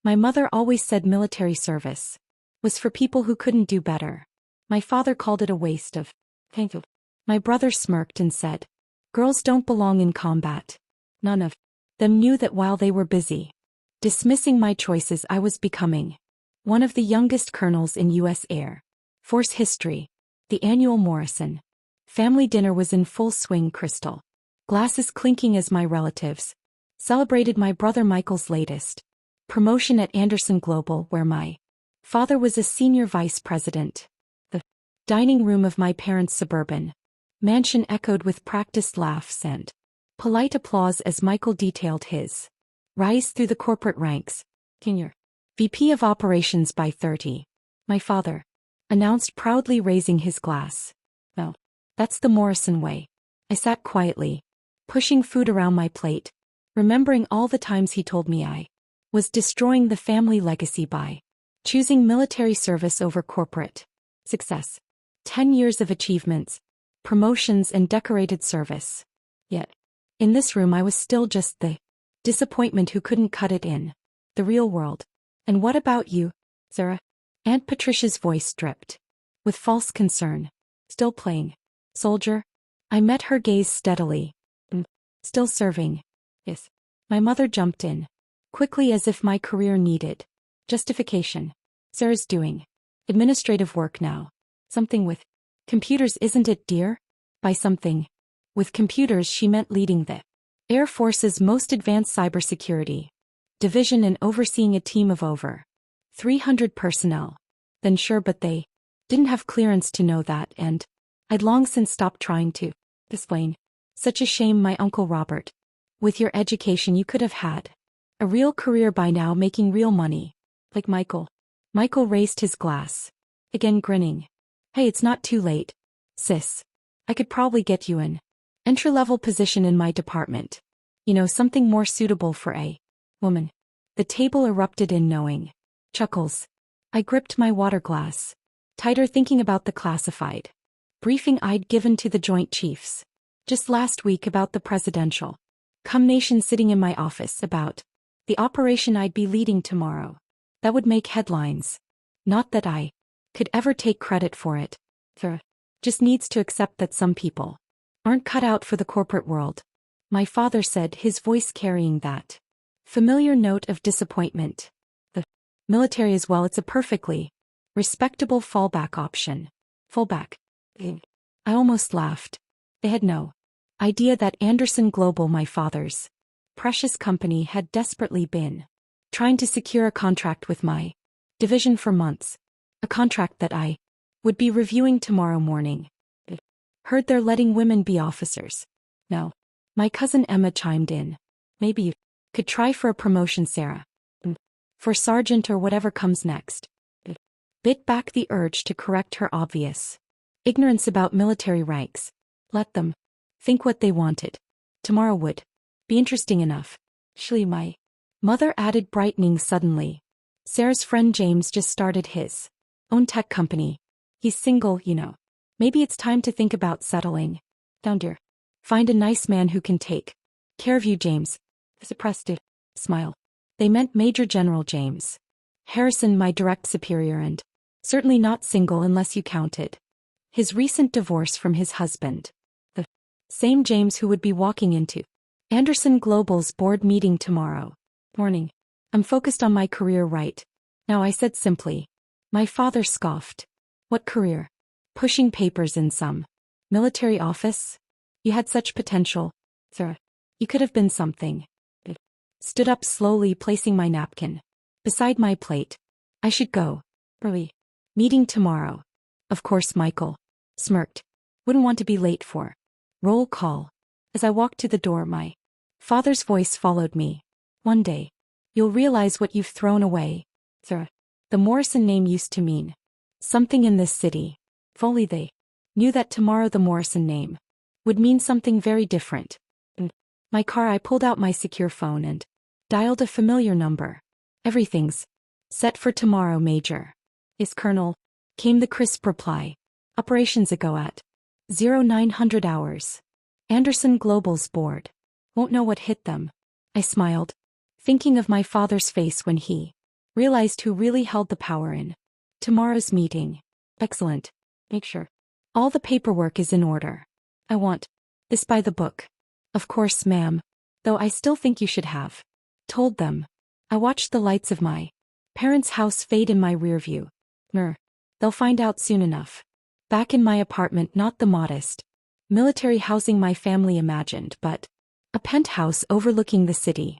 My mother always said military service was for people who couldn't do better. My father called it a waste of thank you. My brother smirked and said, girls don't belong in combat. None of them knew that while they were busy dismissing my choices, I was becoming one of the youngest colonels in U.S. Air Force history. The annual Morrison family dinner was in full swing, crystal glasses clinking as my relatives celebrated my brother Michael's latest promotion at Anderson Global, where my father was a senior vice president. The dining room of my parents' suburban mansion echoed with practiced laughs and polite applause as Michael detailed his rise through the corporate ranks. Senior VP of Operations by 30. My father announced, proudly raising his glass. No, that's the Morrison way. I sat quietly, pushing food around my plate, remembering all the times he told me I was destroying the family legacy by choosing military service over corporate success. 10 years of achievements, promotions, and decorated service. Yet, in this room I was still just the disappointment who couldn't cut it in the real world. And what about you, Sarah? Aunt Patricia's voice dripped with false concern. Still playing soldier? I met her gaze steadily. Still serving? Yes. My mother jumped in quickly, as if my career needed justification. Sarah's doing administrative work now. Something with computers, isn't it, dear? By something with computers, she meant leading the Air Force's most advanced cybersecurity division and overseeing a team of over 300 personnel. Then sure, but they didn't have clearance to know that, and I'd long since stopped trying to explain. Such a shame, my Uncle Robert. With your education you could have had a real career by now, making real money. Like Michael. Michael raised his glass, again grinning. Hey, it's not too late, sis. I could probably get you an entry-level position in my department. You know, something more suitable for a woman. The table erupted in knowing chuckles. I gripped my water glass tighter, thinking about the classified briefing I'd given to the Joint Chiefs just last week about the presidential combination sitting in my office, about the operation I'd be leading tomorrow. That would make headlines. Not that I could ever take credit for it. Just needs to accept that some people aren't cut out for the corporate world. My father said, his voice carrying that familiar note of disappointment. The military as well, it's a perfectly respectable fallback option. Fallback. I almost laughed. They had no idea that Anderson Global, my father's precious company, had desperately been trying to secure a contract with my division for months. A contract that I would be reviewing tomorrow morning. Heard they're letting women be officers. No. My cousin Emma chimed in. Maybe you could try for a promotion, Sarah. For sergeant or whatever comes next. Bit back the urge to correct her obvious ignorance about military ranks. Let them think what they wanted. Tomorrow would be interesting enough. Actually, my mother added, brightening suddenly. Sarah's friend James just started his own tech company. He's single, you know. Maybe it's time to think about settling down, dear. Find a nice man who can take care of you, James. The suppressed smile. They meant Major General James Harrison, my direct superior, and certainly not single unless you counted his recent divorce from his husband. The same James who would be walking into Anderson Global's board meeting tomorrow morning. I'm focused on my career right now, I said simply. My father scoffed. What career? Pushing papers in some military office? You had such potential, sir. You could have been something. Stood up slowly, placing my napkin beside my plate. I should go. Early. Meeting tomorrow. Of course, Michael smirked. Wouldn't want to be late for roll call. As I walked to the door, my father's voice followed me. One day, you'll realize what you've thrown away, sir. The Morrison name used to mean something in this city. If only they knew that tomorrow the Morrison name would mean something very different. In my car, I pulled out my secure phone and dialed a familiar number. Everything's set for tomorrow, Major. Is Colonel? Came the crisp reply. Operations ago at 0900 hours. Anderson Global's board. Won't know what hit them. I smiled, thinking of my father's face when he Realized who really held the power in tomorrow's meeting. Excellent. Make sure all the paperwork is in order. I want this by the book. Of course, ma'am. Though I still think you should have told them. I watched the lights of my parents' house fade in my rear view. They'll find out soon enough. Back in my apartment, not the modest military housing my family imagined, but a penthouse overlooking the city.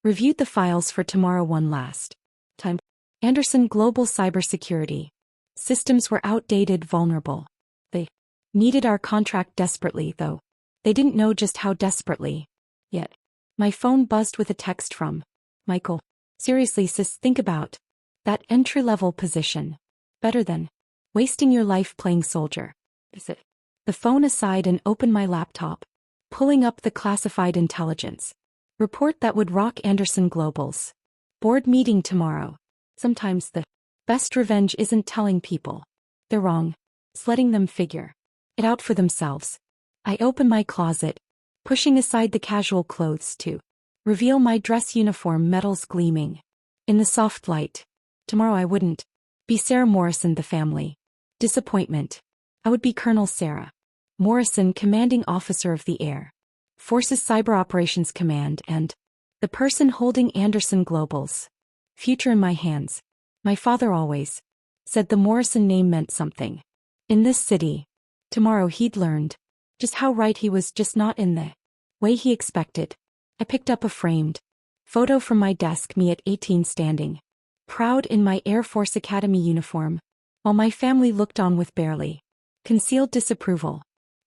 Reviewed the files for tomorrow one last time. Anderson Global Cybersecurity. Systems were outdated, vulnerable. They needed our contract desperately, though they didn't know just how desperately. Yet, my phone buzzed with a text from Michael. Seriously, sis, think about that entry-level position. Better than wasting your life playing soldier. Is it? The phone aside and opened my laptop, pulling up the classified intelligence report that would rock Anderson Global's board meeting tomorrow. Sometimes the best revenge isn't telling people they're wrong, it's letting them figure it out for themselves. I open my closet, pushing aside the casual clothes to reveal my dress uniform, medals gleaming in the soft light. Tomorrow I wouldn't be Sarah Morrison, the family disappointment. I would be Colonel Sarah Morrison, commanding officer of the Air Force's Cyber Operations Command, and the person holding Anderson Global's future in my hands. My father always said the Morrison name meant something in this city. Tomorrow he'd learned just how right he was, just not in the way he expected. I picked up a framed photo from my desk, me at 18, standing proud in my Air Force Academy uniform, while my family looked on with barely concealed disapproval.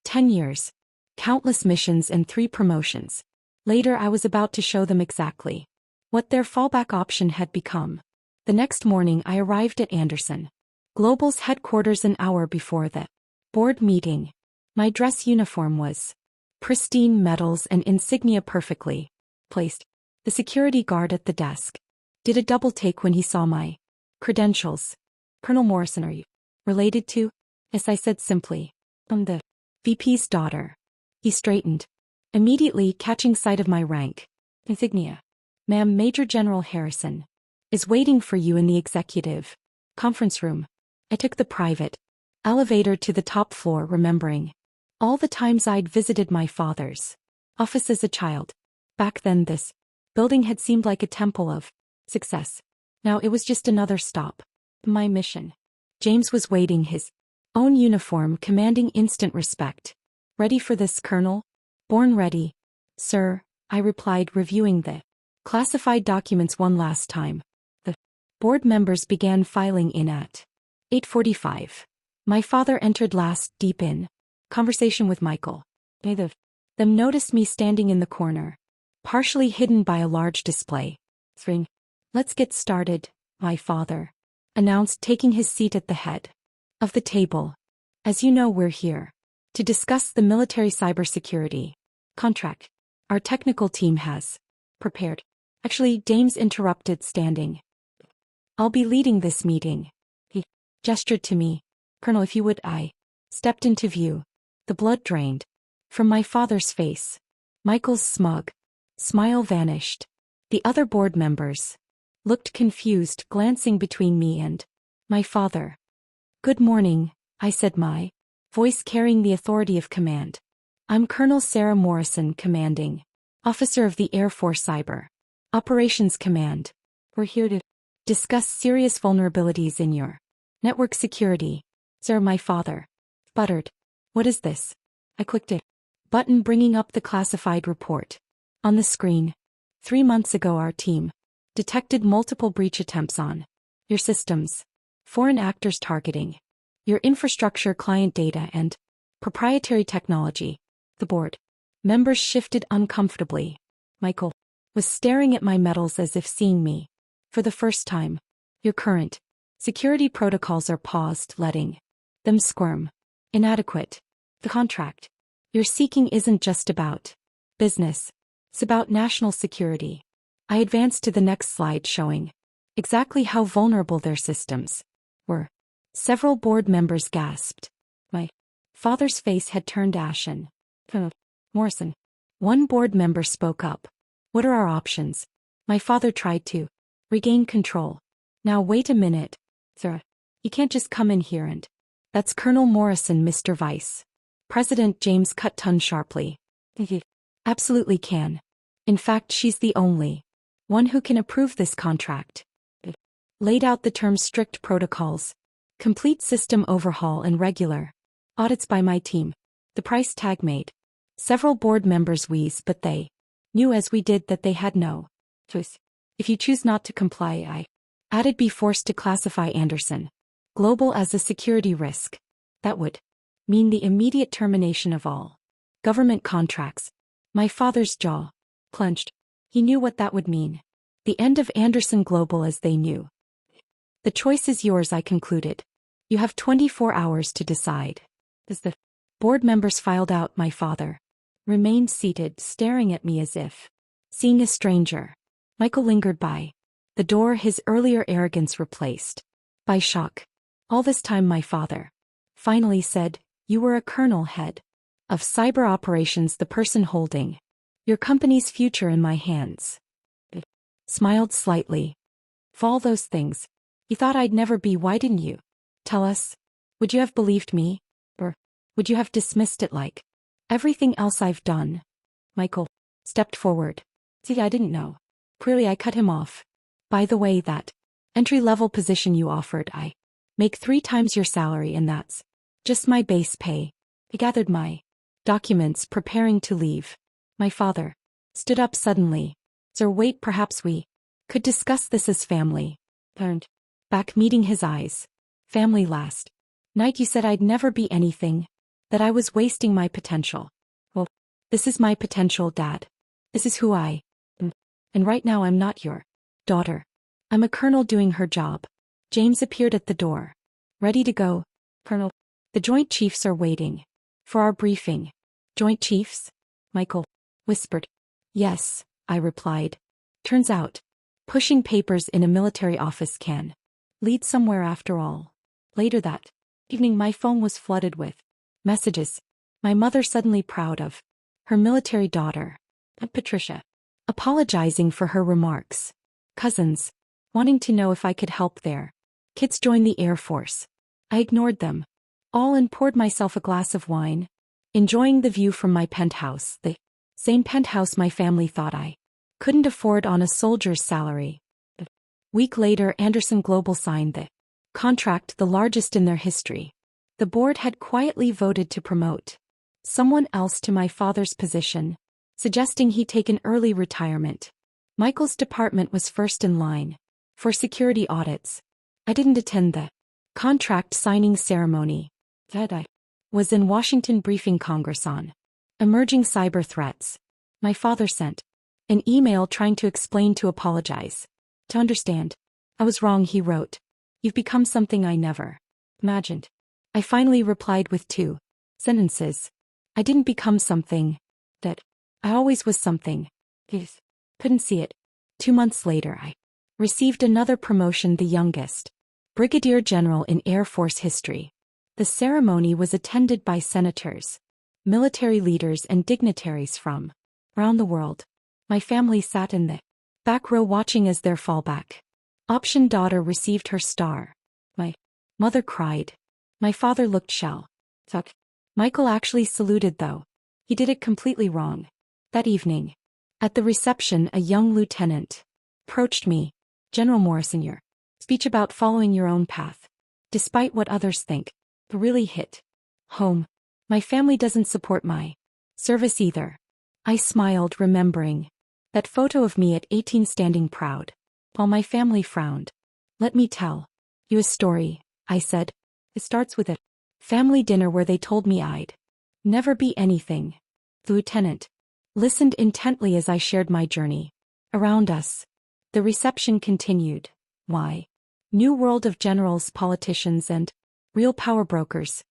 10 years, countless missions, and 3 promotions. Later, I was about to show them exactly what their fallback option had become. The next morning, I arrived at Anderson Global's headquarters an hour before the board meeting. My dress uniform was pristine, medals and insignia perfectly placed. The security guard at the desk did a double take when he saw my credentials. Colonel Morrison, are you related to? Yes, I said simply. I'm the VP's daughter. He straightened, immediately catching sight of my rank. Insignia. Ma'am, Major General Harrison is waiting for you in the executive conference room. I took the private elevator to the top floor, remembering all the times I'd visited my father's office as a child. Back then, this building had seemed like a temple of success. Now it was just another stop. My mission. James was waiting, his own uniform commanding instant respect. Ready for this, Colonel? Born ready, sir, I replied, reviewing the classified documents one last time. The board members began filing in at 8:45. My father entered last, deep in conversation with Michael. Neither of them noticed me standing in the corner, partially hidden by a large display. Let's get started, my father announced, taking his seat at the head of the table. As you know, we're here to discuss the military cybersecurity contract our technical team has prepared. Actually, James interrupted, standing. I'll be leading this meeting. He gestured to me. Colonel, if you would. I stepped into view. The blood drained from my father's face. Michael's smug smile vanished. The other board members looked confused, glancing between me and my father. Good morning, I said, my voice carrying the authority of command. I'm Colonel Sarah Morrison, commanding officer of the Air Force Cyber Operations Command. We're here to discuss serious vulnerabilities in your network security. Sir, my father sputtered. What is this? I clicked a button, bringing up the classified report on the screen. 3 months ago, our team detected multiple breach attempts on your systems. Foreign actors targeting your infrastructure, client data, and proprietary technology. The board members shifted uncomfortably. Michael was staring at my medals as if seeing me for the first time. Your current security protocols are paused, letting them squirm. Inadequate. The contract you're seeking isn't just about business. It's about national security. I advanced to the next slide, showing exactly how vulnerable their systems were. Several board members gasped. My father's face had turned ashen. Morrison. One board member spoke up. What are our options? My father tried to regain control. Now wait a minute, sir. You can't just come in here and... That's Colonel Morrison, Mr. Vice. President James cut tongue sharply. He absolutely can. In fact, she's the only one who can approve this contract. Laid out the terms strict protocols, complete system overhaul and regular audits by my team. The price tag made several board members wheeze, but they knew as we did that they had no choice. If you choose not to comply, I added, be forced to classify Anderson Global as a security risk. That would mean the immediate termination of all government contracts. My father's jaw clenched. He knew what that would mean. The end of Anderson Global as they knew. The choice is yours, I concluded. You have 24 hours to decide. As the board members filed out, my father remained seated, staring at me as if seeing a stranger. Michael lingered by the door, his earlier arrogance replaced by shock. All this time my father finally said, "You were a colonel, head of cyber operations, the person holding your company's future in my hands." I smiled slightly. For all those things you thought I'd never be, why didn't you tell us? Would you have believed me? Or would you have dismissed it like everything else I've done? Michael stepped forward. See, I didn't know. Clearly I cut him off. By the way, that entry-level position you offered, I make 3 times your salary, and that's just my base pay. I gathered my documents, preparing to leave. My father stood up suddenly. Sir, wait, perhaps we could discuss this as family. Turned back, meeting his eyes. Family last night you said I'd never be anything, that I was wasting my potential. Well, this is my potential, Dad. This is who I am. And right now I'm not your daughter. I'm a colonel doing her job. James appeared at the door. Ready to go, Colonel? The Joint Chiefs are waiting for our briefing. Joint Chiefs? Michael whispered. Yes, I replied. Turns out, pushing papers in a military office can lead somewhere after all. Later that evening my phone was flooded with messages. My mother suddenly proud of her military daughter. And Patricia apologizing for her remarks. Cousins wanting to know if I could help their kids join the Air Force. I ignored them all and poured myself a glass of wine, enjoying the view from my penthouse, the same penthouse my family thought I couldn't afford on a soldier's salary. A week later, Anderson Global signed the contract, the largest in their history. The board had quietly voted to promote someone else to my father's position, suggesting he take an early retirement. Michael's department was first in line for security audits. I didn't attend the contract signing ceremony. That I was in Washington briefing Congress on emerging cyber threats. My father sent an email trying to explain, to apologize. To understand, I was wrong, he wrote. You've become something I never imagined. I finally replied with 2 sentences. I didn't become something. That I always was something. Couldn't see it. 2 months later I received another promotion, the youngest brigadier general in Air Force history. The ceremony was attended by senators, military leaders and dignitaries from around the world. My family sat in the back row watching as their fallback option daughter received her star. My mother cried. My father looked shocked. Michael actually saluted, though he did it completely wrong. That evening, at the reception, a young lieutenant approached me. General Morrison, your speech about following your own path, despite what others think, really hit home. My family doesn't support my service either. I smiled, remembering that photo of me at 18 standing proud, while my family frowned. Let me tell you a story, I said. It starts with a family dinner where they told me I'd never be anything. The lieutenant listened intently as I shared my journey. Around us, the reception continued. Why? New world of generals, politicians, and real power brokers.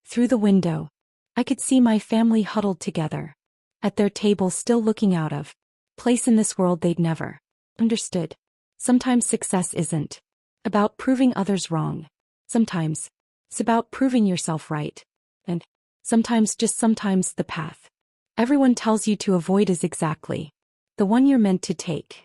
Through the window, I could see my family huddled together at their table, still looking out of place in this world they'd never understood. Sometimes success isn't about proving others wrong. Sometimes it's about proving yourself right. And sometimes, just sometimes, the path everyone tells you to avoid is exactly the one you're meant to take.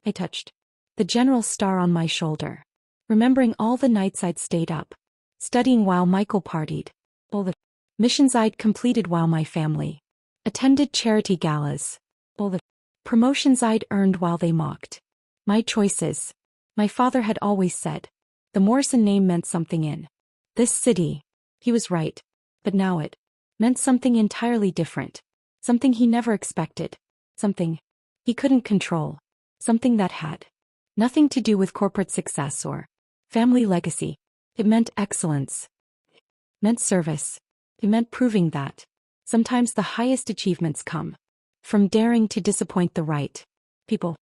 I touched The general star on my shoulder. Remembering all the nights I'd stayed up. Studying while Michael partied. All the missions I'd completed while my family attended charity galas. All the promotions I'd earned while they mocked my choices. My father had always said the Morrison name meant something in this city. He was right. But now it meant something entirely different. Something he never expected. Something he couldn't control. Something that had nothing to do with corporate success or family legacy. It meant excellence. It meant service. It meant proving that sometimes the highest achievements come from daring to disappoint the right people.